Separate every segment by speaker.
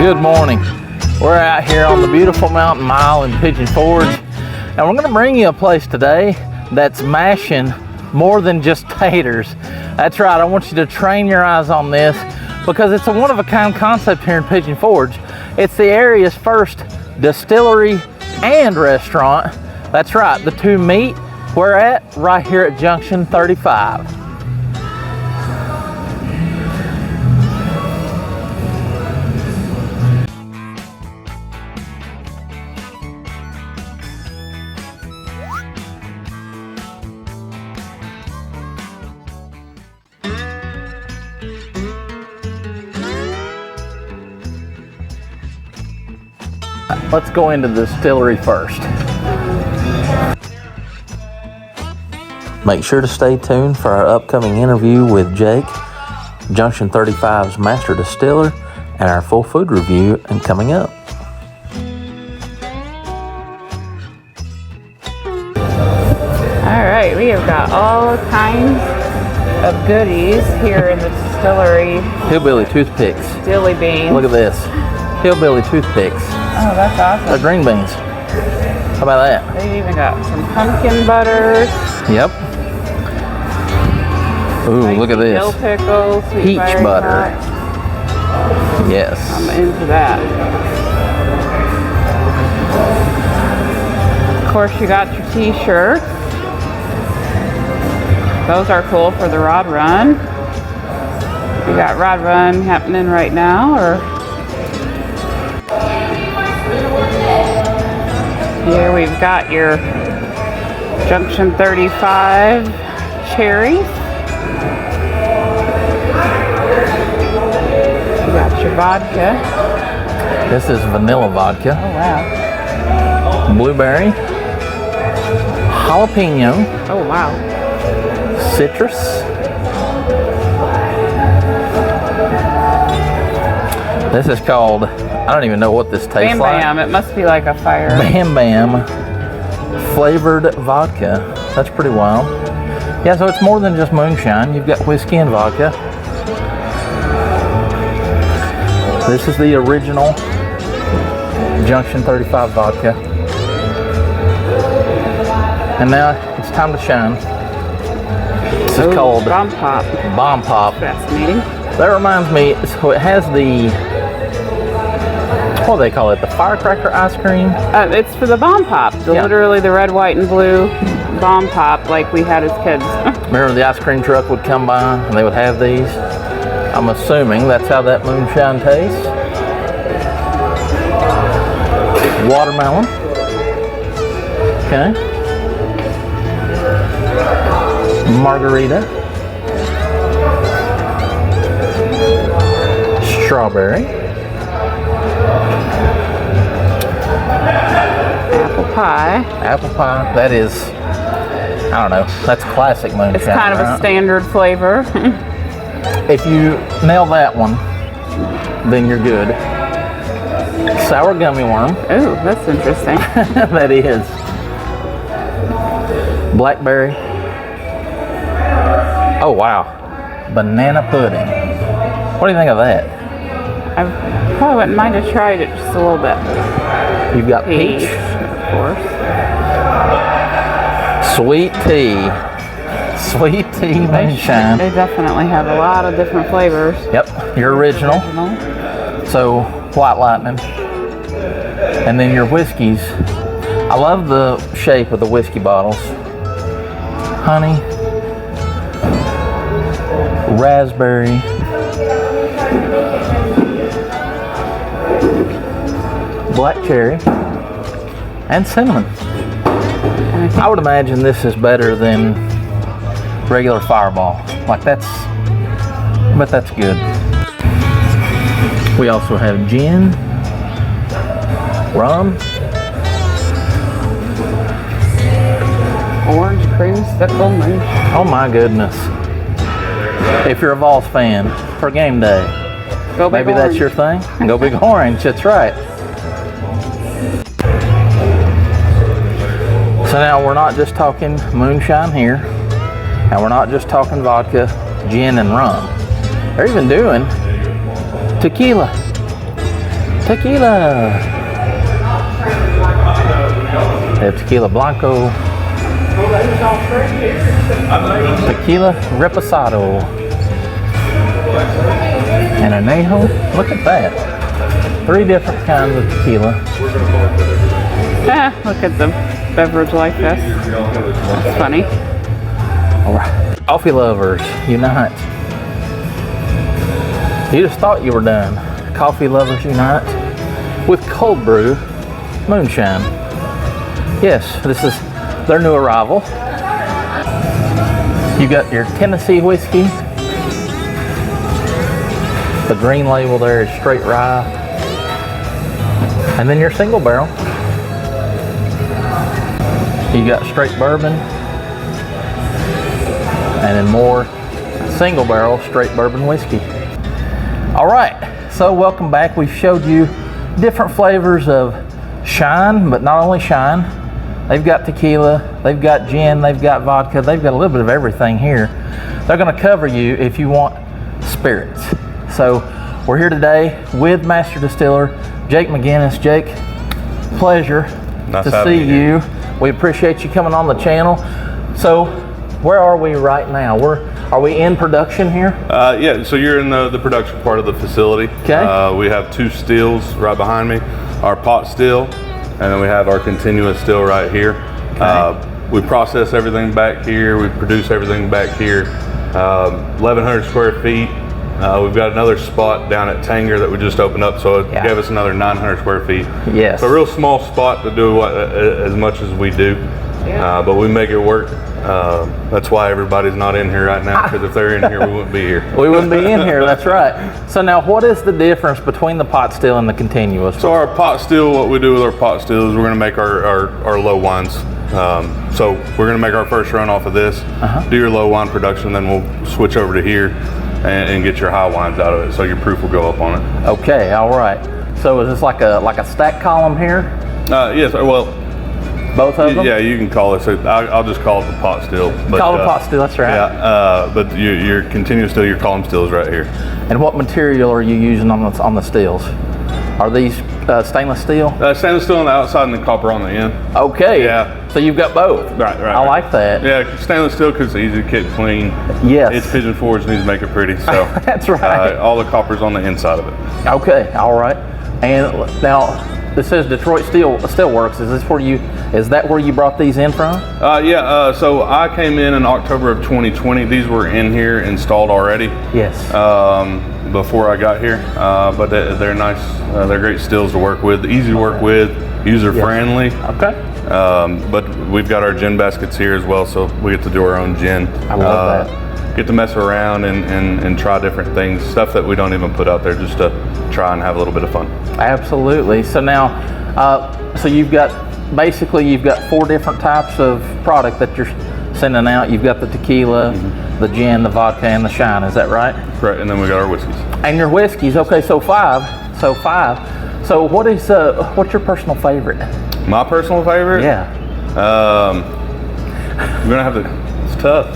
Speaker 1: Good morning. We're out here on the beautiful mountain mile in Pigeon Forge, and we're going to bring you a place today that's mashing more than just taters. That's right, I want you to train your eyes on this because it's a one-of-a-kind concept here in Pigeon Forge. It's the area's first distillery and restaurant. That's right, the two meet. We're at right here at Junction 35. Let's go into the distillery first. Make sure to stay tuned for our upcoming interview with Jake, Junction 35's master distiller, and our full food review and coming up.
Speaker 2: All right, we have got all kinds of goodies here in the distillery.
Speaker 1: Hillbilly toothpicks.
Speaker 2: Dilly beans.
Speaker 1: Look at this. Hillbilly toothpicks.
Speaker 2: Oh, that's awesome.
Speaker 1: They're green beans. How about that?
Speaker 2: They even got some pumpkin butters.
Speaker 1: Yep. Ooh, look at this.
Speaker 2: Dill pickles.
Speaker 1: Peach butter. Yes.
Speaker 2: I'm into that. Of course, you got your t-shirts. Those are cool for the Rod Run. You got Rod Run happening right now, or? Here we've got your Junction 35 cherries. You got your vodka.
Speaker 1: This is vanilla vodka.
Speaker 2: Oh wow.
Speaker 1: Blueberry. Jalapeno.
Speaker 2: Oh wow.
Speaker 1: Citrus. This is called, I don't even know what this tastes
Speaker 2: Bam
Speaker 1: like.
Speaker 2: Bam, it must be like a fire.
Speaker 1: Bam Bam flavored vodka. That's pretty wild. Yeah, so it's more than just moonshine. You've got whiskey and vodka. This is the original Junction 35 vodka. And now it's time to shine. This is called
Speaker 2: Bomb Pop.
Speaker 1: Bomb Pop.
Speaker 2: Fascinating.
Speaker 1: That reminds me, so it has the, what do they call it? The firecracker ice cream?
Speaker 2: It's for the Bomb Pop.
Speaker 1: Yeah.
Speaker 2: Literally the red, white, and blue Bomb Pop like we had as kids.
Speaker 1: Remember the ice cream truck would come by and they would have these? I'm assuming that's how that moonshine tastes. Watermelon. Okay. Margarita. Strawberry.
Speaker 2: Apple pie.
Speaker 1: Apple pie. That is, I don't know, that's classic moonshine.
Speaker 2: It's kind of a standard flavor.
Speaker 1: If you nail that one, then you're good. Sour gummy worm.
Speaker 2: Ooh, that's interesting.
Speaker 1: That is. Blackberry. Oh wow. Banana pudding. What do you think of that?
Speaker 2: I probably wouldn't mind to try it just a little bit.
Speaker 1: You've got peach.
Speaker 2: Of course.
Speaker 1: Sweet tea. Sweet tea moonshine.
Speaker 2: They definitely have a lot of different flavors.
Speaker 1: Yep, your original. So, White Lightning. And then your whiskeys. I love the shape of the whiskey bottles. Honey. Raspberry. Black cherry. And cinnamon. I would imagine this is better than regular Fireball. Like that's, but that's good. We also have gin, rum,
Speaker 2: Orange creamsicle moonshine.
Speaker 1: oh my goodness. If you're a Vols fan, for game day,
Speaker 2: Go Big
Speaker 1: maybe
Speaker 2: Orange.
Speaker 1: that's your thing. Go Big Orange, that's right. So now we're not just talking moonshine here, and we're not just talking vodka, gin, and rum. They're even doing tequila. Tequila. They have tequila blanco. Tequila reposado. And anejo. Look at that. 3 different kinds of tequila.
Speaker 2: Look at the beverage like this. That's funny.
Speaker 1: All right. Coffee lovers, unite. You just thought you were done. Coffee lovers unite with cold brew moonshine. Yes, this is their new arrival. You got your Tennessee whiskey. The green label there is straight rye. And then your single barrel. You got straight bourbon. And then more single barrel straight bourbon whiskey. All right, so welcome back. We've showed you different flavors of Shine, but not only Shine. They've got tequila, they've got gin, they've got vodka, they've got a little bit of everything here. They're gonna cover you if you want spirits. So we're here today with Master Distiller, Jake McGinnis. Jake, pleasure to see you. We appreciate you coming on the channel. So where are we right now? Are we in production here?
Speaker 3: Yeah, so you're in the production part of the facility.
Speaker 1: Okay.
Speaker 3: We have 2 stills right behind me, our pot still, and then we have our continuous still right here.
Speaker 1: Okay.
Speaker 3: We process everything back here, we produce everything back here. 1,100 square feet. We've got another spot down at Tanger that we just opened up, so it gave us another 900 square feet.
Speaker 1: Yes.
Speaker 3: So a real small spot to do as much as we do, but we make it work. That's why everybody's not in here right now, because if they're in here, we wouldn't be here.
Speaker 1: We wouldn't be in here, that's right. So now what is the difference between the pot still and the continuous?
Speaker 3: So our pot still, what we do with our pot still is we're gonna make our low wines. So we're gonna make our first run off of this, do your low wine production, then we'll switch over to here and get your high wines out of it, so your proof will go up on it.
Speaker 1: Okay, all right. So is this like a stack column here?
Speaker 3: Yes, well,
Speaker 1: both of them?
Speaker 3: yeah, you can call it. So I'll just call it the pot still. But,
Speaker 1: call it pot still, that's right.
Speaker 3: Yeah, but your continuous still, your column still is right here.
Speaker 1: And what material are you using on the stills? Are these stainless steel?
Speaker 3: Stainless steel on the outside and the copper on the end.
Speaker 1: Okay.
Speaker 3: Yeah.
Speaker 1: So you've got both.
Speaker 3: Right.
Speaker 1: I like that.
Speaker 3: Yeah, stainless steel because it's easy to keep clean.
Speaker 1: Yes.
Speaker 3: It's Pigeon Forge, needs to make it pretty. So
Speaker 1: that's right.
Speaker 3: all the copper's on the inside of it.
Speaker 1: Okay. All right. And now this says Detroit Steelworks. Is that where you brought these in from?
Speaker 3: Yeah. So I came in October of 2020. These were in here installed already.
Speaker 1: Yes.
Speaker 3: Before I got here, but they're nice. They're great stills to work with, easy to work with, user friendly.
Speaker 1: Okay.
Speaker 3: But we've got our gin baskets here as well, so we get to do our own gin.
Speaker 1: I love that.
Speaker 3: Get to mess around and try different things, stuff that we don't even put out there, just to try and have a little bit of fun.
Speaker 1: Absolutely. So now, so you've got 4 different types of product that you're sending out. You've got the tequila, the gin, the vodka, and the Shine. Is that right?
Speaker 3: Correct. And then we got our whiskeys.
Speaker 1: And your whiskeys. Okay, so 5. So what's your personal favorite?
Speaker 3: My personal favorite?
Speaker 1: Yeah.
Speaker 3: I'm gonna have to. It's tough.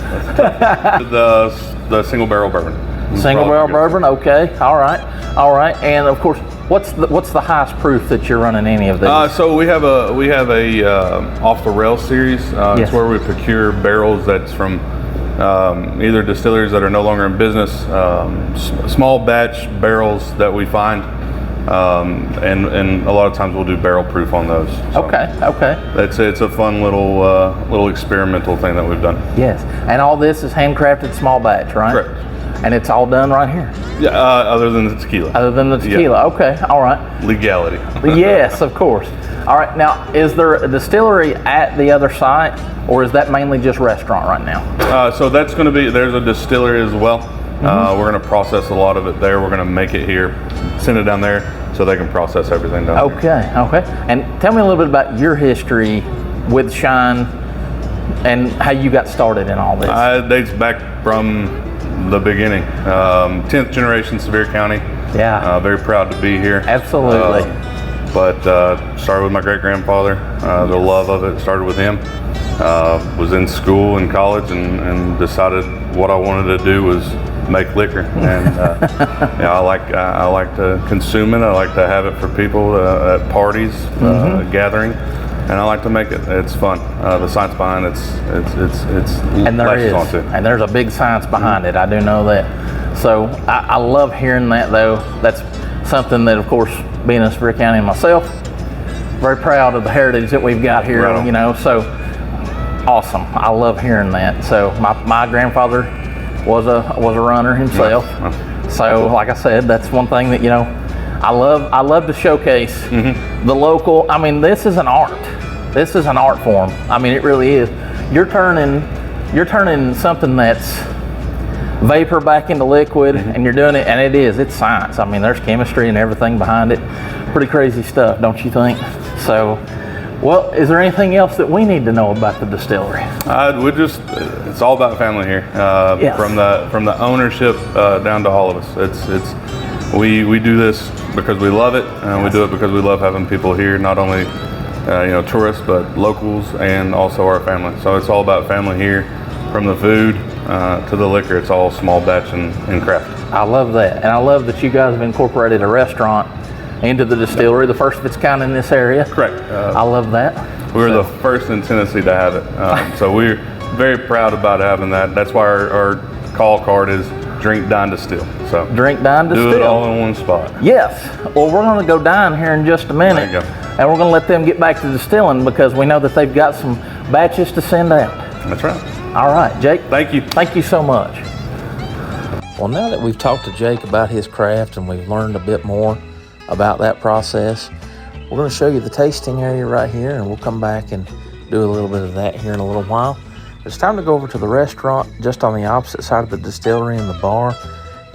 Speaker 3: The single barrel bourbon.
Speaker 1: Single barrel bourbon. Okay. All right. And of course, what's the highest proof that you're running any of these?
Speaker 3: So we have a off the rail series. It's where we procure barrels that's from either distilleries that are no longer in business, small batch barrels that we find, and a lot of times we'll do barrel proof on those. So
Speaker 1: okay.
Speaker 3: It's a fun little experimental thing that we've done.
Speaker 1: Yes, and all this is handcrafted small batch, right?
Speaker 3: Correct.
Speaker 1: And it's all done right here?
Speaker 3: Yeah, other than the tequila.
Speaker 1: Other than the tequila,
Speaker 3: yeah.
Speaker 1: Okay, all right.
Speaker 3: Legality.
Speaker 1: Yes, of course. All right, now, is there a distillery at the other site, or is that mainly just restaurant right now?
Speaker 3: So that's going to be, there's a distillery as well. We're going to process a lot of it there. We're going to make it here, send it down there, so they can process everything down there.
Speaker 1: Okay. And tell me a little bit about your history with Shine and how you got started in all this.
Speaker 3: It dates back from the beginning. 10th generation Sevier County.
Speaker 1: Yeah.
Speaker 3: Very proud to be here.
Speaker 1: Absolutely.
Speaker 3: But started with my great-grandfather. The love of it started with him. Was in school and college and decided what I wanted to do was make liquor, and I like to consume it. I like to have it for people at parties, gathering, and I like to make it. It's fun. The science behind it's
Speaker 1: and there's a big science behind it. I do know that. So I love hearing that, though. That's something that, of course, being in Sevierville County myself, very proud of the heritage that we've got here.
Speaker 3: Right.
Speaker 1: You know, so awesome. I love hearing that. So my grandfather was a runner himself. So like I said, that's one thing that, you know, I love to showcase the local. I mean, this is an art. This is an art form. I mean, it really is. You're turning something that's vapor back into liquid, and you're doing it, and it's science. I mean, there's chemistry and everything behind it. Pretty crazy stuff, don't you think? So, well, is there anything else that we need to know about the distillery?
Speaker 3: It's all about family here.
Speaker 1: Yes.
Speaker 3: From the ownership down to all of us. We do this because we love it, and we do it because we love having people here, not only tourists, but locals and also our family. So it's all about family here, from the food to the liquor. It's all small batch and craft. I
Speaker 1: love that, and I love that you guys have incorporated a restaurant into the distillery, the first of its kind in this area.
Speaker 3: Correct.
Speaker 1: I love that.
Speaker 3: We were the first in Tennessee to have it, so we're very proud about having that. That's why our call card is Drink, Dine, Distill. So
Speaker 1: Drink, Dine, Distill.
Speaker 3: Do it all in one spot.
Speaker 1: Yes. Well, we're going to go dine here in just a minute,
Speaker 3: There you go.
Speaker 1: and we're going to let them get back to distilling because we know that they've got some batches to send out.
Speaker 3: That's right.
Speaker 1: All right, Jake.
Speaker 3: Thank you.
Speaker 1: Thank you so much. Well, now that we've talked to Jake about his craft and we've learned a bit more about that process, we're going to show you the tasting area right here, and we'll come back and do a little bit of that here in a little while. It's time to go over to the restaurant just on the opposite side of the distillery and the bar.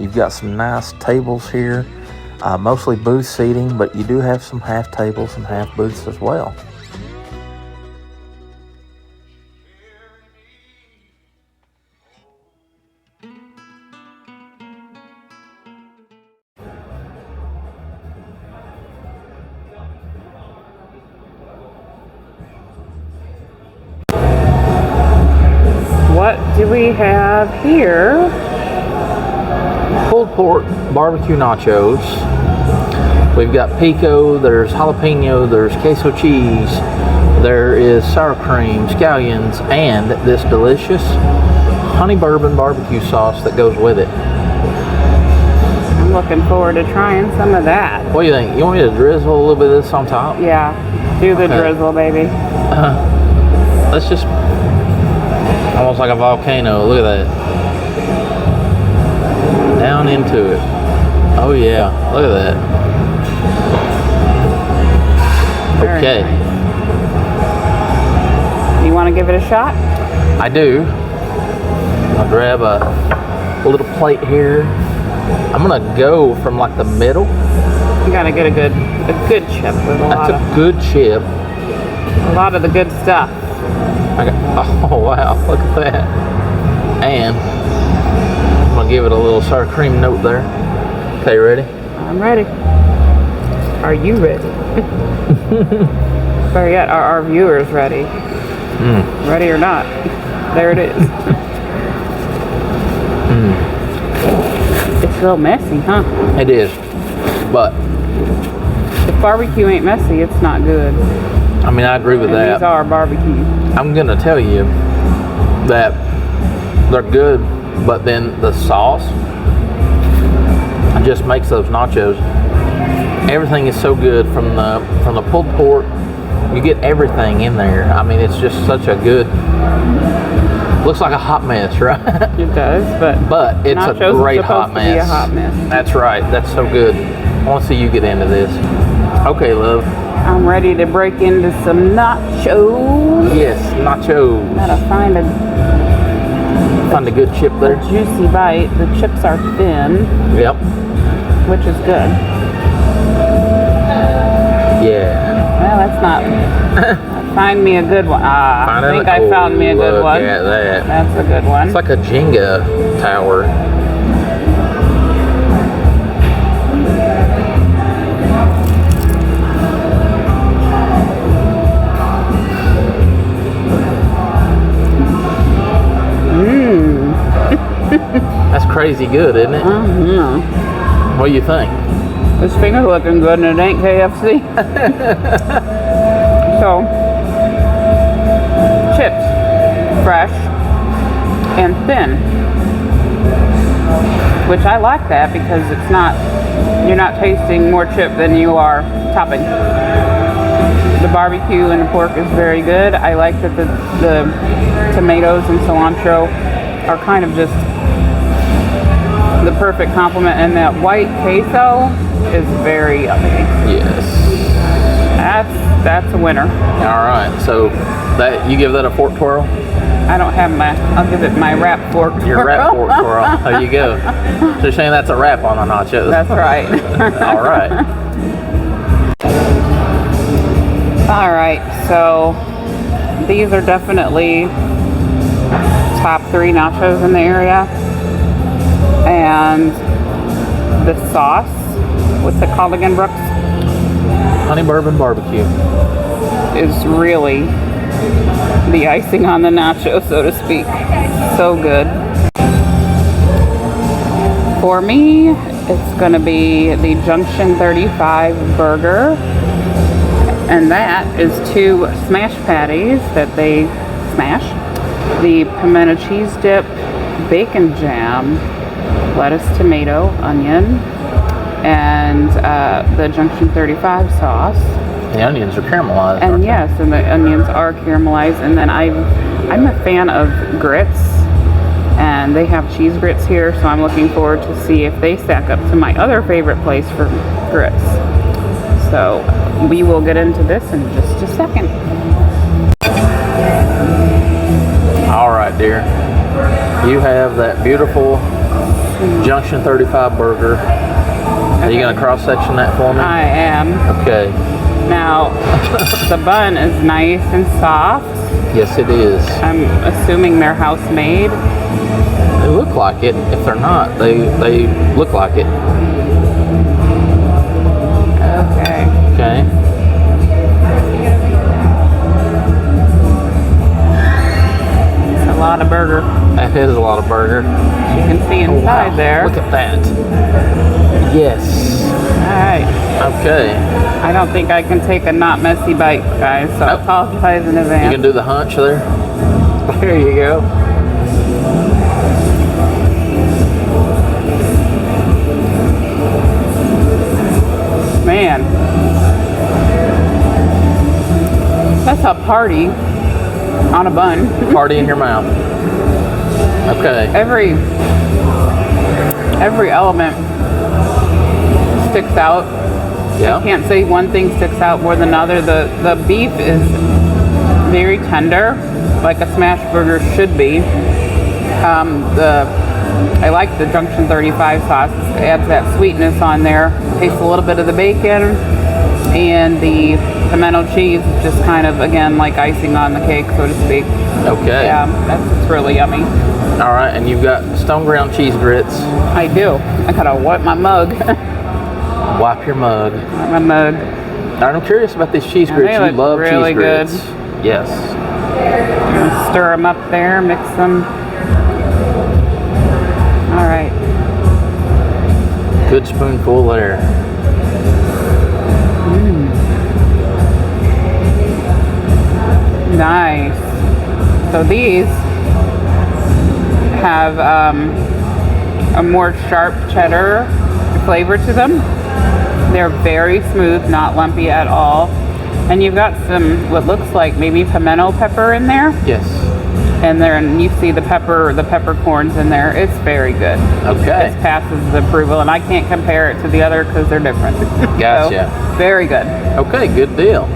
Speaker 1: You've got some nice tables here, mostly booth seating, but you do have some half tables and half booths as well.
Speaker 2: What do we have here?
Speaker 1: Pulled pork barbecue nachos. We've got pico, there's jalapeno, there's queso cheese, there is sour cream, scallions, and this delicious honey bourbon barbecue sauce that goes with it.
Speaker 2: I'm looking forward to trying some of that.
Speaker 1: What do you think? You want me to drizzle a little bit of this on top?
Speaker 2: Yeah, do the drizzle, baby.
Speaker 1: Let's just, almost like a volcano. Look at that. Down into it. Oh yeah, look at that. Okay.
Speaker 2: You want to give it a shot?
Speaker 1: I do. I'll grab a little plate here. I'm gonna go from like the middle.
Speaker 2: You gotta get a good chip with
Speaker 1: That's a good chip.
Speaker 2: a lot of the good stuff.
Speaker 1: Oh wow, look at that. And I'm gonna give it a little sour cream note there. Okay, ready?
Speaker 2: I'm ready. Are you ready? Better yet, are our viewers ready? Ready or not? There it is. It's real messy, huh?
Speaker 1: It is, but
Speaker 2: If barbecue ain't messy, it's not good.
Speaker 1: I mean, I agree with
Speaker 2: And
Speaker 1: that.
Speaker 2: these are barbecue.
Speaker 1: I'm gonna tell you that they're good, but then the sauce just makes those nachos. Everything is so good from the pulled pork. You get everything in there. I mean, it's just such a good. Looks like a hot mess, right?
Speaker 2: It does,
Speaker 1: But it's a
Speaker 2: nachos
Speaker 1: great
Speaker 2: are
Speaker 1: hot
Speaker 2: supposed to be a hot mess.
Speaker 1: That's right. That's so good. I want to see you get into this. Okay, love.
Speaker 2: I'm ready to break into some nachos.
Speaker 1: Yes, nachos.
Speaker 2: Gotta find a
Speaker 1: good chip there.
Speaker 2: juicy bite. The chips are thin,
Speaker 1: Yep.
Speaker 2: which is good.
Speaker 1: Yeah.
Speaker 2: Well, that's not. Find me a good one. I think I found me a good one.
Speaker 1: Look at that.
Speaker 2: That's a good one.
Speaker 1: It's like a Jenga tower. That's crazy crazy good, isn't it?
Speaker 2: Mm-hmm.
Speaker 1: What do you think?
Speaker 2: This finger's looking good and it ain't KFC. So, chips, fresh and thin. Which I like that because it's not, you're not tasting more chip than you are topping. The barbecue and the pork is very good. I like that the tomatoes and cilantro are kind of just the perfect complement, and that white queso is very yummy.
Speaker 1: Yes.
Speaker 2: That's a winner.
Speaker 1: All right, so that you give that a fork twirl?
Speaker 2: I don't have my, I'll give it my wrap fork twirl.
Speaker 1: Your wrap fork twirl. There you go. So you're saying that's a wrap on the nachos?
Speaker 2: That's right.
Speaker 1: All right.
Speaker 2: All right, so these are definitely top 3 nachos in the area. And the sauce, what's it called again, Brooks?
Speaker 1: Honey bourbon barbecue.
Speaker 2: Is really the icing on the nacho, so to speak. So good. For me, it's gonna be the Junction 35 burger. And that is 2 smash patties that they smash. The pimento cheese dip, bacon jam, lettuce, tomato, onion, and the Junction 35 sauce.
Speaker 1: The onions are caramelized.
Speaker 2: And yes, and the onions are caramelized. And then I'm a fan of grits, and they have cheese grits here, so I'm looking forward to see if they stack up to my other favorite place for grits. So we will get into this in just a second.
Speaker 1: All right, dear. You have that beautiful Junction 35 burger. Are you going to cross-section that for me?
Speaker 2: I am.
Speaker 1: Okay.
Speaker 2: Now, the bun is nice and soft.
Speaker 1: Yes, it is.
Speaker 2: I'm assuming they're house-made.
Speaker 1: They look like it. If they're not, they look like it.
Speaker 2: Okay.
Speaker 1: Okay.
Speaker 2: It's a lot of burger.
Speaker 1: That is a lot of burger.
Speaker 2: You can see inside there.
Speaker 1: Look at that. Yes.
Speaker 2: All right.
Speaker 1: Okay.
Speaker 2: I don't think I can take a not messy bite, guys, so I apologize in
Speaker 1: You
Speaker 2: advance.
Speaker 1: can do the hunch there. There you go.
Speaker 2: Man. That's a party on a bun.
Speaker 1: Party in your mouth. Okay.
Speaker 2: Every element sticks out.
Speaker 1: Yeah.
Speaker 2: I can't say one thing sticks out more than another. The beef is very tender, like a smash burger should be. I like the Junction 35 sauce. It adds that sweetness on there. Tastes a little bit of the bacon, and the pimento cheese is just kind of, again, like icing on the cake, so to speak.
Speaker 1: Okay.
Speaker 2: Yeah, it's really yummy.
Speaker 1: All right, and you've got stone ground cheese grits.
Speaker 2: I do. I gotta wipe my mug.
Speaker 1: Wipe your mug.
Speaker 2: My mug.
Speaker 1: I'm curious about these cheese grits.
Speaker 2: They
Speaker 1: You
Speaker 2: look
Speaker 1: love
Speaker 2: really
Speaker 1: cheese grits.
Speaker 2: good.
Speaker 1: Yes.
Speaker 2: I'm gonna stir them up there, mix them. All right.
Speaker 1: Good spoonful there.
Speaker 2: Nice. So these have a more sharp cheddar flavor to them. They're very smooth, not lumpy at all. And you've got some, what looks like maybe pimento pepper in there.
Speaker 1: Yes.
Speaker 2: And then you see the peppercorns in there. It's very good.
Speaker 1: Okay.
Speaker 2: This passes the approval, and I can't compare it to the other because they're different.
Speaker 1: Gotcha.
Speaker 2: So, very good.
Speaker 1: Okay, good deal.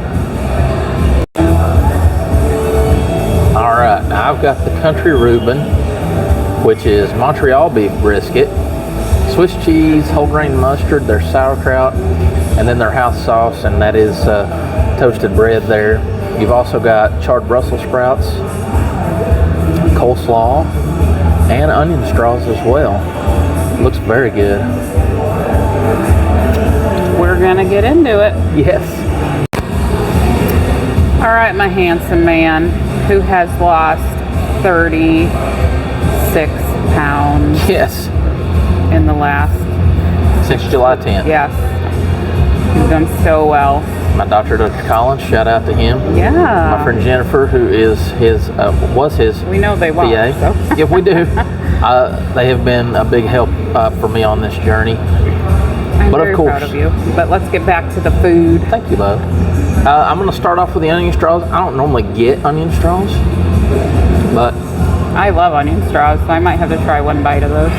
Speaker 1: All right, now I've got the Country Reuben, which is Montreal beef brisket, Swiss cheese, whole grain mustard, their sauerkraut, and then their house sauce, and that is toasted bread there. You've also got charred Brussels sprouts, coleslaw, and onion straws as well. Looks very good.
Speaker 2: We're gonna get into it.
Speaker 1: Yes.
Speaker 2: All right, my handsome man who has lost 36 pounds.
Speaker 1: Yes.
Speaker 2: in the last,
Speaker 1: Since July 10th.
Speaker 2: yes. He's done so well.
Speaker 1: My doctor, Dr. Collins, shout out to him.
Speaker 2: Yeah.
Speaker 1: My friend Jennifer, who is was his
Speaker 2: We know they won't.
Speaker 1: PA.
Speaker 2: So.
Speaker 1: Yeah, we do. They have been a big help for me on this journey.
Speaker 2: I'm
Speaker 1: But of
Speaker 2: very
Speaker 1: course.
Speaker 2: proud of you. But let's get back to the food.
Speaker 1: Thank you, love. I'm going to start off with the onion straws. I don't normally get onion straws, but
Speaker 2: I love onion straws, so I might have to try one bite of those.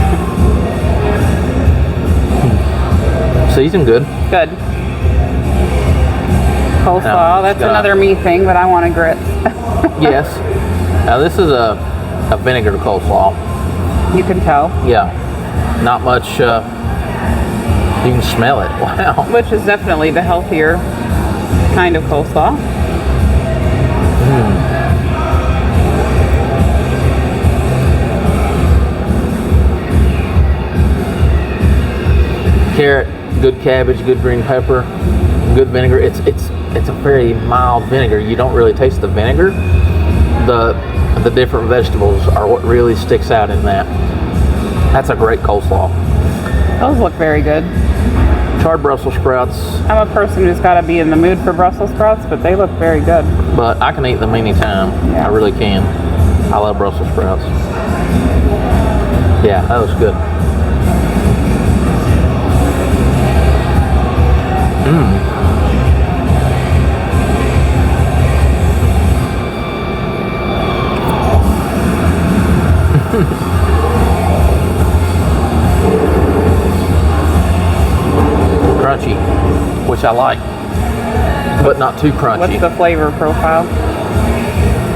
Speaker 1: seasoned good.
Speaker 2: Good. Coleslaw,
Speaker 1: Now,
Speaker 2: that's
Speaker 1: got-
Speaker 2: another me thing, but I want a grits.
Speaker 1: Yes. Now this is a vinegar coleslaw.
Speaker 2: You can tell.
Speaker 1: Yeah. Not much. You can smell it. Wow.
Speaker 2: Which is definitely the healthier kind of coleslaw.
Speaker 1: Carrot, good cabbage, good green pepper, good vinegar. It's a very mild vinegar. You don't really taste the vinegar. The different vegetables are what really sticks out in that. That's a great coleslaw.
Speaker 2: Those look very good.
Speaker 1: Charred Brussels sprouts,
Speaker 2: I'm a person who's got to be in the mood for Brussels sprouts, but they look very good.
Speaker 1: but I can eat them anytime.
Speaker 2: Yeah.
Speaker 1: I really can. I love Brussels sprouts. Yeah, that was good. Crunchy, which I like, but not too crunchy.
Speaker 2: What's the flavor profile?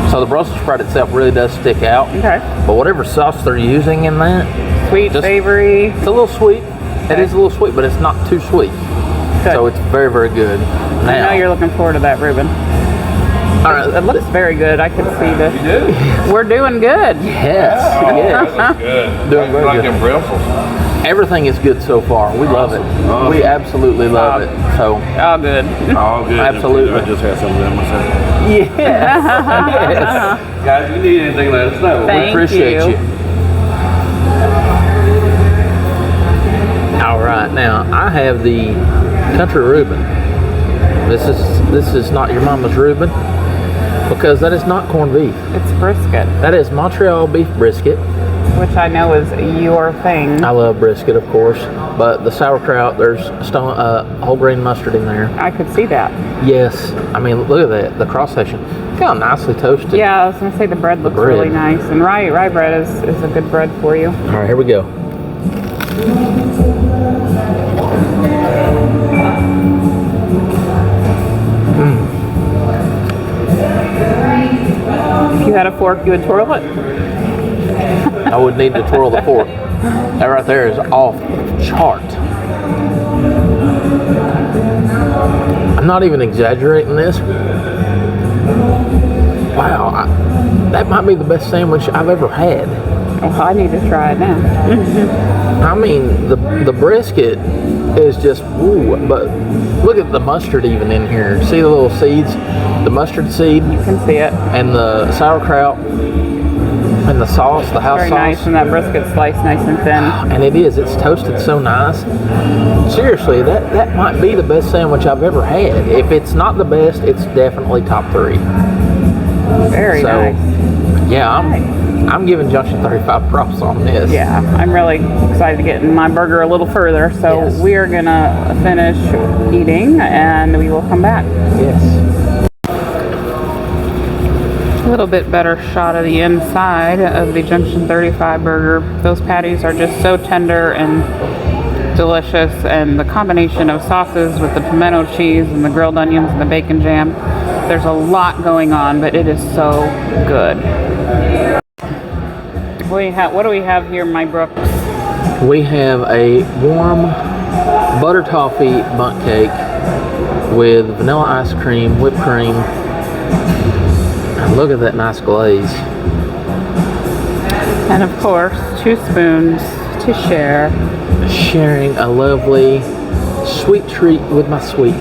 Speaker 1: So the Brussels sprout itself really does stick out.
Speaker 2: Okay.
Speaker 1: But whatever sauce they're using in that,
Speaker 2: Sweet,
Speaker 1: Just-
Speaker 2: savory.
Speaker 1: it's a little sweet. It is a little sweet, but it's not too sweet.
Speaker 2: Good.
Speaker 1: So it's very, very good.
Speaker 2: I
Speaker 1: Now,
Speaker 2: know you're looking forward to that, Reuben.
Speaker 1: all right,
Speaker 2: It looks very good. I can see this. We're doing good.
Speaker 1: yes, yes.
Speaker 3: Good.
Speaker 1: Doing very
Speaker 3: like
Speaker 1: good.
Speaker 3: them Brussels.
Speaker 1: Everything is good so far. We love it. We absolutely love it. So,
Speaker 2: All good.
Speaker 4: All good.
Speaker 1: Absolutely.
Speaker 4: I just had some of them myself.
Speaker 1: yes, yes.
Speaker 4: Guys, if you need anything, let us know.
Speaker 2: Thank
Speaker 1: We appreciate
Speaker 2: you.
Speaker 1: you. All right, now I have the country Reuben. This is not your mama's Reuben because that is not corned beef.
Speaker 2: It's brisket,
Speaker 1: That is Montreal beef brisket.
Speaker 2: which I know is your thing.
Speaker 1: I love brisket, of course, but the sauerkraut, there's whole grain mustard in there.
Speaker 2: I could see that.
Speaker 1: Yes, I mean look at that, the cross section. Look how nicely toasted.
Speaker 2: Yeah, I was gonna say the bread looks
Speaker 1: bread.
Speaker 2: really nice, and rye bread is a good bread for you.
Speaker 1: All right, here we go.
Speaker 2: If you had a fork, you would twirl it.
Speaker 1: I would need to twirl the fork. That right there is off chart. I'm not even exaggerating this. Wow, that might be the best sandwich I've ever had.
Speaker 2: Oh, I need to try it now.
Speaker 1: I mean, the brisket is just ooh, but look at the mustard even in here. See the little seeds, the mustard seed,
Speaker 2: You can see it.
Speaker 1: and the sauerkraut, and the sauce, the house
Speaker 2: Very
Speaker 1: sauce.
Speaker 2: nice, and that brisket sliced nice and thin.
Speaker 1: And it's toasted so nice. Seriously, that might be the best sandwich I've ever had. If it's not the best, it's definitely top 3.
Speaker 2: Very
Speaker 1: So,
Speaker 2: nice.
Speaker 1: yeah, I'm giving Junction 35 props on this.
Speaker 2: Yeah, I'm really excited to get in my burger a little further. So
Speaker 1: Yes.
Speaker 2: we are gonna finish eating, and we will come back.
Speaker 1: Yes.
Speaker 2: A little bit better shot of the inside of the Junction 35 burger. Those patties are just so tender and delicious, and the combination of sauces with the pimento cheese and the grilled onions and the bacon jam. There's a lot going on, but it is so good. What do we have here, my Brooks?
Speaker 1: We have a warm butter toffee bundt cake with vanilla ice cream, whipped cream. And look at that nice glaze.
Speaker 2: And of course, 2 spoons to share.
Speaker 1: Sharing a lovely sweet treat with my sweet.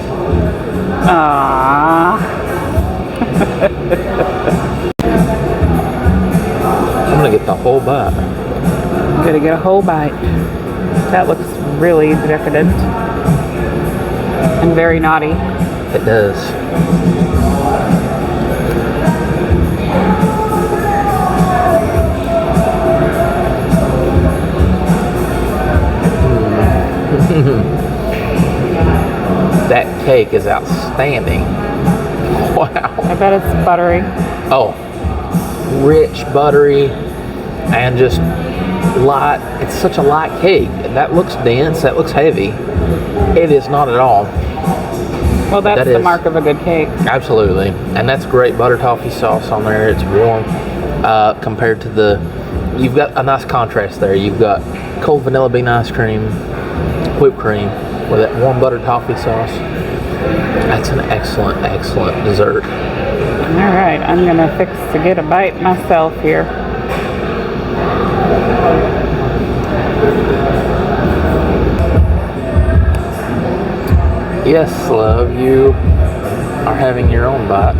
Speaker 2: Ah,
Speaker 1: I'm gonna get the whole bite.
Speaker 2: gotta get a whole bite. That looks really decadent and very naughty.
Speaker 1: It does. That cake is outstanding. Wow.
Speaker 2: I bet it's buttery.
Speaker 1: Oh, rich, buttery, and just light. It's such a light cake. That looks dense. That looks heavy. It is not at all.
Speaker 2: Well, that's the mark of a good cake.
Speaker 1: Absolutely. And that's great butter toffee sauce on there. It's warm compared to you've got a nice contrast there. You've got cold vanilla bean ice cream, whipped cream with that warm butter toffee sauce. That's an excellent, excellent dessert.
Speaker 2: All right, I'm gonna fix to get a bite myself here.
Speaker 1: Yes, love, you are having your own bite.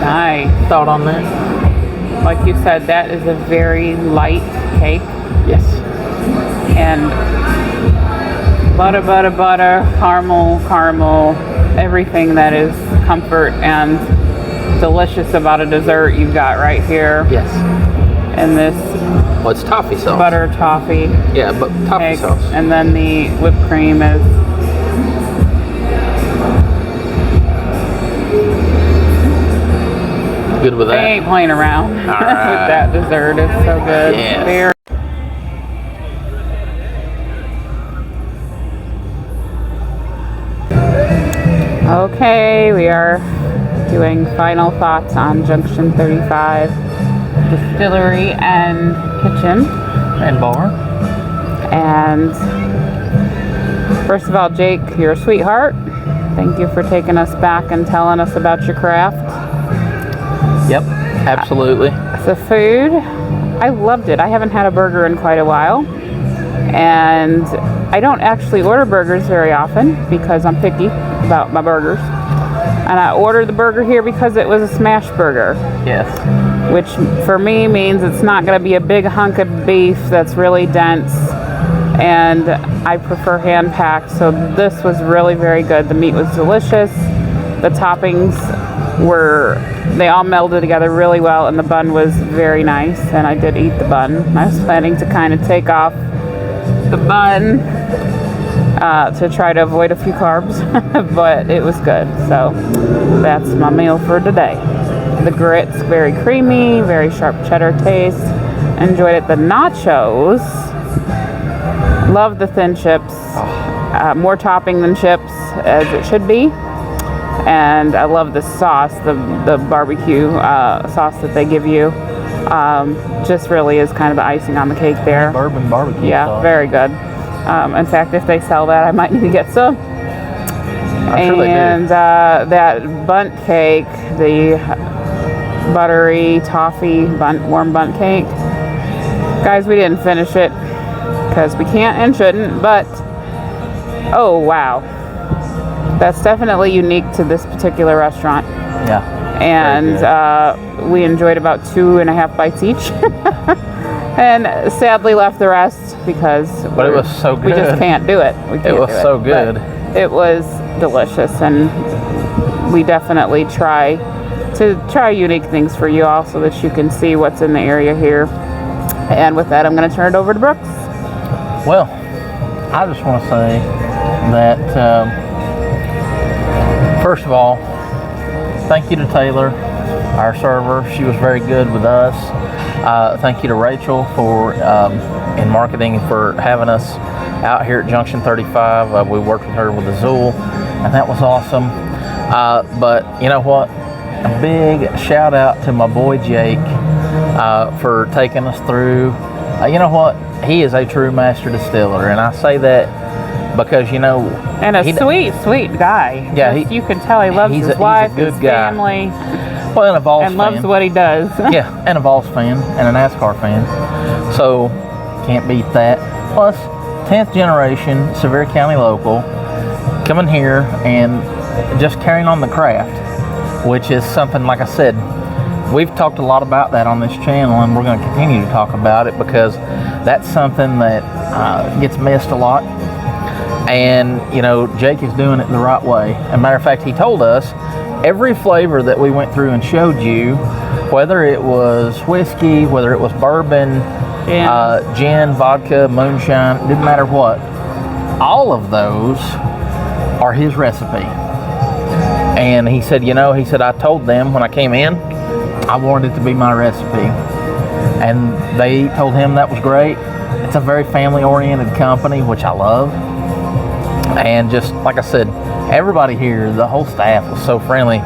Speaker 2: Nice.
Speaker 1: Thought on that?
Speaker 2: Like you said, that is a very light cake.
Speaker 1: Yes.
Speaker 2: And butter, caramel, everything that is comfort and delicious about a dessert you've got right here.
Speaker 1: Yes.
Speaker 2: And this
Speaker 1: Well, it's toffee sauce.
Speaker 2: butter toffee.
Speaker 1: Yeah, but toffee
Speaker 2: cake.
Speaker 1: sauce.
Speaker 2: And then the whipped cream is
Speaker 1: Good with
Speaker 2: they
Speaker 1: that?
Speaker 2: ain't playing around with
Speaker 1: right.
Speaker 2: that dessert. It's so good.
Speaker 1: Yes.
Speaker 2: Very Okay, we are doing final thoughts on Junction 35 Distillery and Kitchen
Speaker 1: And bar.
Speaker 2: And first of all, Jake, you're a sweetheart. Thank you for taking us back and telling us about your craft.
Speaker 1: Yep, absolutely.
Speaker 2: The food, I loved it. I haven't had a burger in quite a while. And I don't actually order burgers very often because I'm picky about my burgers. And I ordered the burger here because it was a smash burger.
Speaker 1: Yes.
Speaker 2: Which for me means it's not going to be a big hunk of beef that's really dense. And I prefer hand-packed, so this was really very good. The meat was delicious. The toppings they all melded together really well, and the bun was very nice, and I did eat the bun. I was planning to kind of take off the bun to try to avoid a few carbs, but it was good. So that's my meal for today. The grits, very creamy, very sharp cheddar taste. Enjoyed it. The nachos, love the thin chips. More topping than chips, as it should be. And I love the sauce, the barbecue sauce that they give you. Just really is kind of the icing on the cake there.
Speaker 1: Bourbon barbecue sauce.
Speaker 2: Very good. In fact, if they sell that, I might need to get some.
Speaker 1: I'm sure they do.
Speaker 2: And that bundt cake, the buttery toffee warm bundt cake. Guys, we didn't finish it because we can't and shouldn't, but oh wow. That's definitely unique to this particular restaurant.
Speaker 1: Yeah.
Speaker 2: And we enjoyed about 2.5 bites each. And sadly left the rest because
Speaker 1: But it was so good.
Speaker 2: we just can't do it. We can't
Speaker 1: It was
Speaker 2: do
Speaker 1: so good.
Speaker 2: But it was delicious, and we definitely try unique things for you all so that you can see what's in the area here. And with that, I'm going to turn it over to Brooks.
Speaker 1: Well, I just want to say that first of all, thank you to Taylor, our server. She was very good with us. Thank you to Rachel for in marketing for having us out here at Junction 35. We worked with her with Azul, and that was awesome. But you know what? A big shout out to my boy Jake for taking us through. You know what? He is a true master distiller, and I say that because
Speaker 2: and a sweet guy.
Speaker 1: Yeah,
Speaker 2: you can tell he loves his wife, his family,
Speaker 1: well, and a Vols
Speaker 2: and
Speaker 1: fan.
Speaker 2: loves what he does.
Speaker 1: Yeah, and a Vols fan and a NASCAR fan. So can't beat that. Plus, 10th generation Sevier County local, coming here and just carrying on the craft. which is something, like I said, we've talked a lot about that on this channel, and we're going to continue to talk about it because that's something that gets missed a lot. And, you know, Jake is doing it the right way. As a matter of fact, he told us every flavor that we went through and showed you, whether it was whiskey, whether it was bourbon, gin, vodka, moonshine, didn't matter what, all of those are his recipe. And he said, you know, he said, I told them when I came in, I wanted it to be my recipe. And they told him that was great. It's a very family-oriented company, which I love. And just like I said, everybody here, the whole staff was so friendly.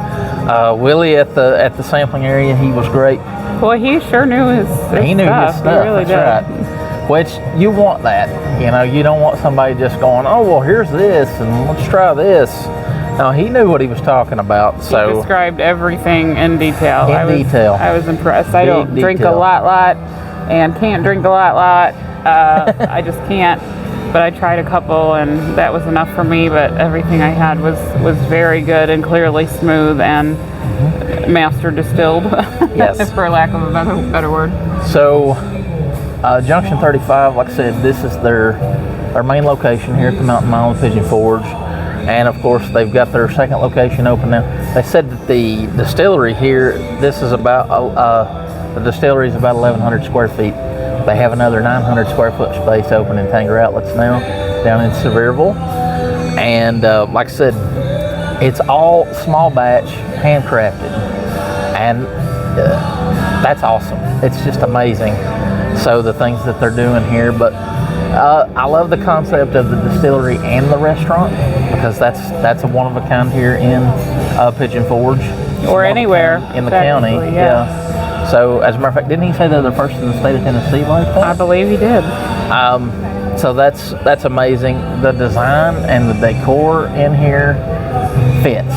Speaker 1: Willie at the sampling area, he was great.
Speaker 2: Well, he sure knew his stuff.
Speaker 1: He knew his stuff.
Speaker 2: He really
Speaker 1: That's
Speaker 2: did.
Speaker 1: right. Which you want that. You know, you don't want somebody just going, oh, well, here's this, and let's try this. No, he knew what he was talking about. So
Speaker 2: he described everything in detail.
Speaker 1: I
Speaker 2: was impressed. I don't drink a lot, and can't drink a lot. I just can't. But I tried a couple, and that was enough for me. But everything I had was very good and clearly smooth and master distilled,
Speaker 1: yes,
Speaker 2: for lack of a better word.
Speaker 1: So, Junction 35, like I said, this is their main location here at the Mountain Mile of Pigeon Forge, and of course they've got their second location open now. They said that the distillery here, this is about the distillery is about 1,100 square feet. They have another 900 square foot space open in Tanger Outlets now, down in Sevierville. And like I said, it's all small batch, handcrafted. And that's awesome. It's just amazing. So the things that they're doing here, but I love the concept of the distillery and the restaurant, because that's a one-of-a-kind here in Pigeon Forge.
Speaker 2: Or anywhere.
Speaker 1: In the county, yeah. So, as a matter of fact, didn't he say they're the first in the state of Tennessee like that?
Speaker 2: I believe he did.
Speaker 1: So that's amazing. The design and the decor in here fits.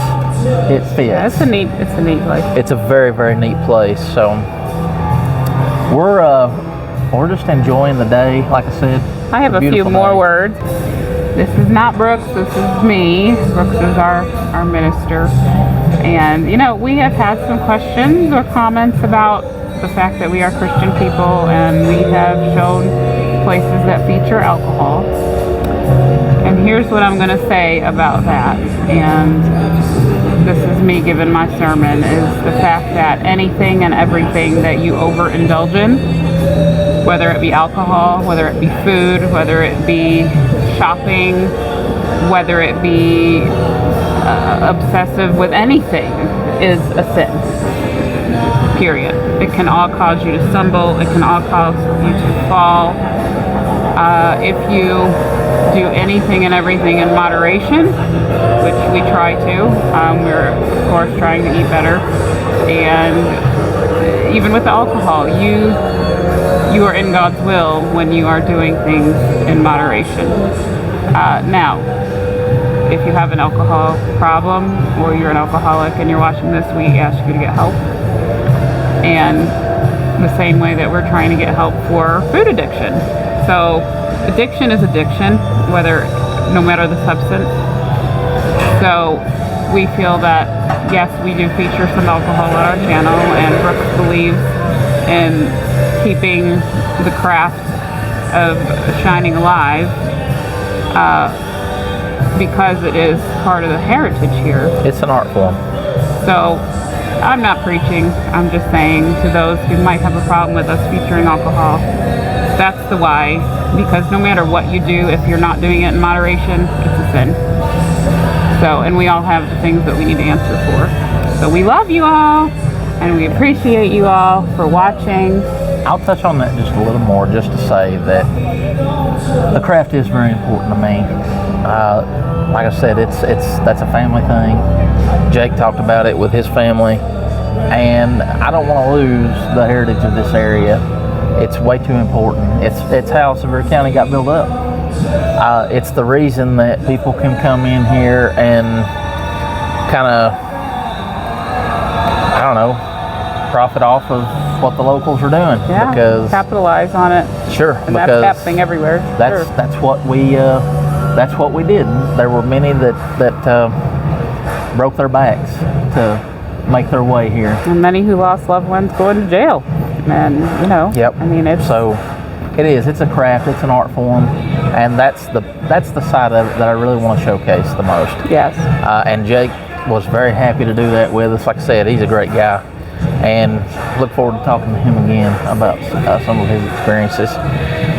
Speaker 1: It fits.
Speaker 2: Yeah, it's a neat place.
Speaker 1: It's a very, very neat place. So we're just enjoying the day. Like I said,
Speaker 2: I have a few more words. This is not Brooks. This is me. Brooks is our minister. And, you know, we have had some questions or comments about the fact that we are Christian people, and we have shown places that feature alcohol. And here's what I'm going to say about that. And this is me giving my sermon, is the fact that anything and everything that you overindulge in, whether it be alcohol, whether it be food, whether it be shopping, whether it be obsessive with anything, is a sin. Period. It can all cause you to stumble. It can all cause you to fall. If you do anything and everything in moderation, which we try to, we're of course trying to eat better, and even with the alcohol, you are in God's will when you are doing things in moderation. Now, if you have an alcohol problem or you're an alcoholic and you're watching this, we ask you to get help. And the same way that we're trying to get help for food addiction. So addiction is addiction, no matter the substance. So we feel that, yes, we do feature some alcohol on our channel, and Brooks believes in keeping the craft of shining alive, because it is part of the heritage here.
Speaker 1: It's an art form.
Speaker 2: So I'm not preaching, I'm just saying to those who might have a problem with us featuring alcohol, that's the why. Because no matter what you do, if you're not doing it in moderation, it's a sin. So, and we all have the things that we need to answer for. So we love you all, and we appreciate you all for watching.
Speaker 1: I'll touch on that just a little more, just to say that the craft is very important to me. Like I said, that's a family thing. Jake talked about it with his family, and I don't want to lose the heritage of this area. It's way too important. It's how Sevierville County got built up. It's the reason that people can come in here and kind of, I don't know, profit off of what the locals are doing.
Speaker 2: Yeah,
Speaker 1: because
Speaker 2: capitalize on it.
Speaker 1: Sure,
Speaker 2: and that's happening everywhere.
Speaker 1: That's what we did. There were many that broke their backs to make their way here.
Speaker 2: And many who lost loved ones going to jail. And, you know,
Speaker 1: Yep.
Speaker 2: I mean, it's...
Speaker 1: So it is. It's a craft. It's an art form. And that's the side of it that I really want to showcase the most.
Speaker 2: Yes.
Speaker 1: And Jake was very happy to do that with us. Like I said, he's a great guy. And look forward to talking to him again about some of his experiences.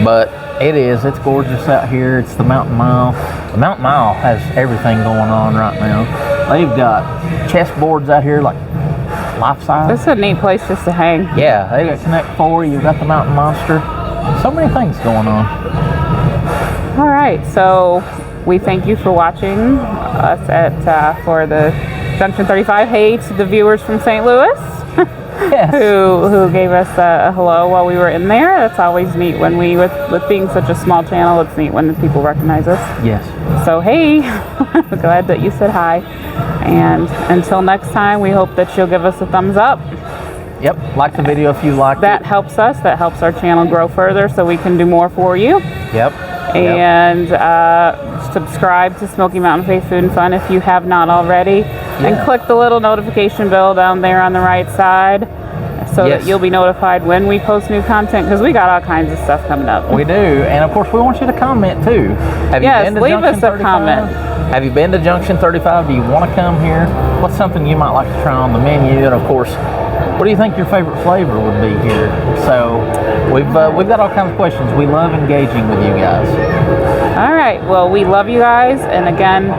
Speaker 1: But it's gorgeous out here. It's the Mountain Mile. The Mountain Mile has everything going on right now. They've got chessboards out here, like life-size.
Speaker 2: This is a neat place just to hang.
Speaker 1: Yeah, they got Connect 4. You've got the Mountain Monster. So many things going on.
Speaker 2: All right, so we thank you for watching us for the Junction 35. Hey to the viewers from St. Louis.
Speaker 1: Yes.
Speaker 2: who gave us a hello while we were in there. That's always neat when with being such a small channel, it's neat when people recognize us.
Speaker 1: Yes.
Speaker 2: So hey, glad that you said hi. And until next time, we hope that you'll give us a thumbs up.
Speaker 1: Yep, like the video if you liked it.
Speaker 2: That helps us. That helps our channel grow further so we can do more for you.
Speaker 1: Yep.
Speaker 2: And subscribe to Smoky Mountain Faith Food and Fun if you have not already. And click the little notification bell down there on the right side so that you'll be notified when we post new content, because we got all kinds of stuff coming up.
Speaker 1: We do. And of course, we want you to comment too. Have you been to
Speaker 2: leave
Speaker 1: Junction
Speaker 2: us a
Speaker 1: 35?
Speaker 2: comment.
Speaker 1: Have you been to Junction 35? Do you want to come here? What's something you might like to try on the menu? And of course, what do you think your favorite flavor would be here? So we've got all kinds of questions. We love engaging with you guys.
Speaker 2: All right. Well, we love you guys. And again,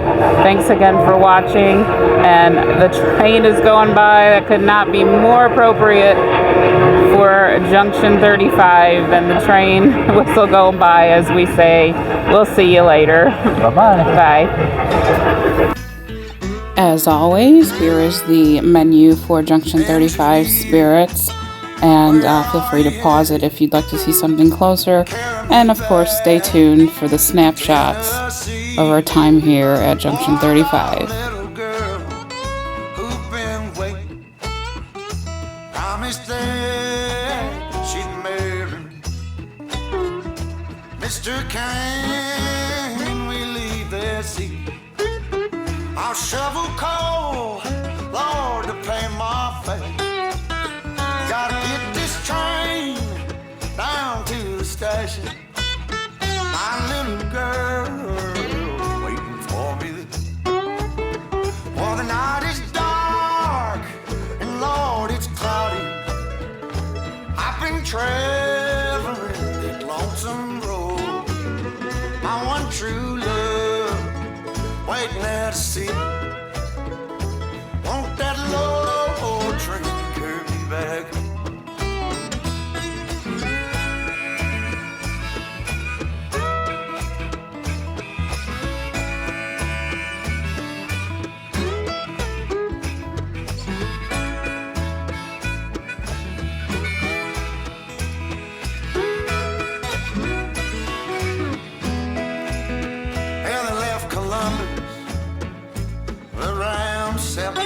Speaker 2: thanks again for watching. And the train is going by. That could not be more appropriate for Junction 35 than the train whistle going by as we say, we'll see you later.
Speaker 1: Bye-bye.
Speaker 2: Bye. As always, here is the menu for Junction 35 Spirits, and feel free to pause it if you'd like to see something closer, and of course stay tuned for the snapshots of our time here at Junction 35.
Speaker 5: Mr. Can we leave their seat? I'll shovel coal, Lord, to pay my fare. Gotta get this train down to the station. My little girl waiting for me. Well, the night is dark and Lord, it's cloudy. I've been traveling that lonesome road. My one true love waiting there to see. Won't that low train carry me back? And they left Columbus around 7.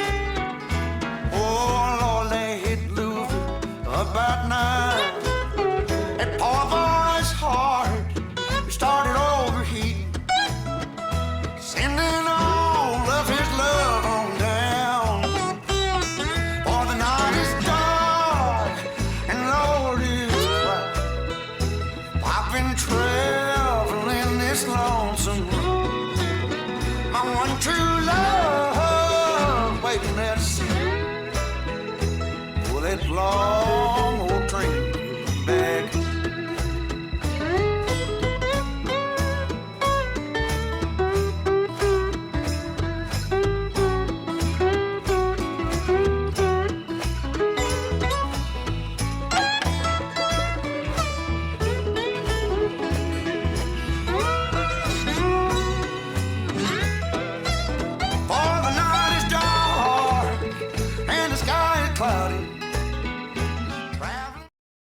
Speaker 5: Oh Lord, they hit Louisville about 9. That poor boy's heart started overheating, sending all of his love on down. For the night is dark and Lord is quiet. I've been traveling this lonesome road. My one true love waiting there to see. Oh, that Lord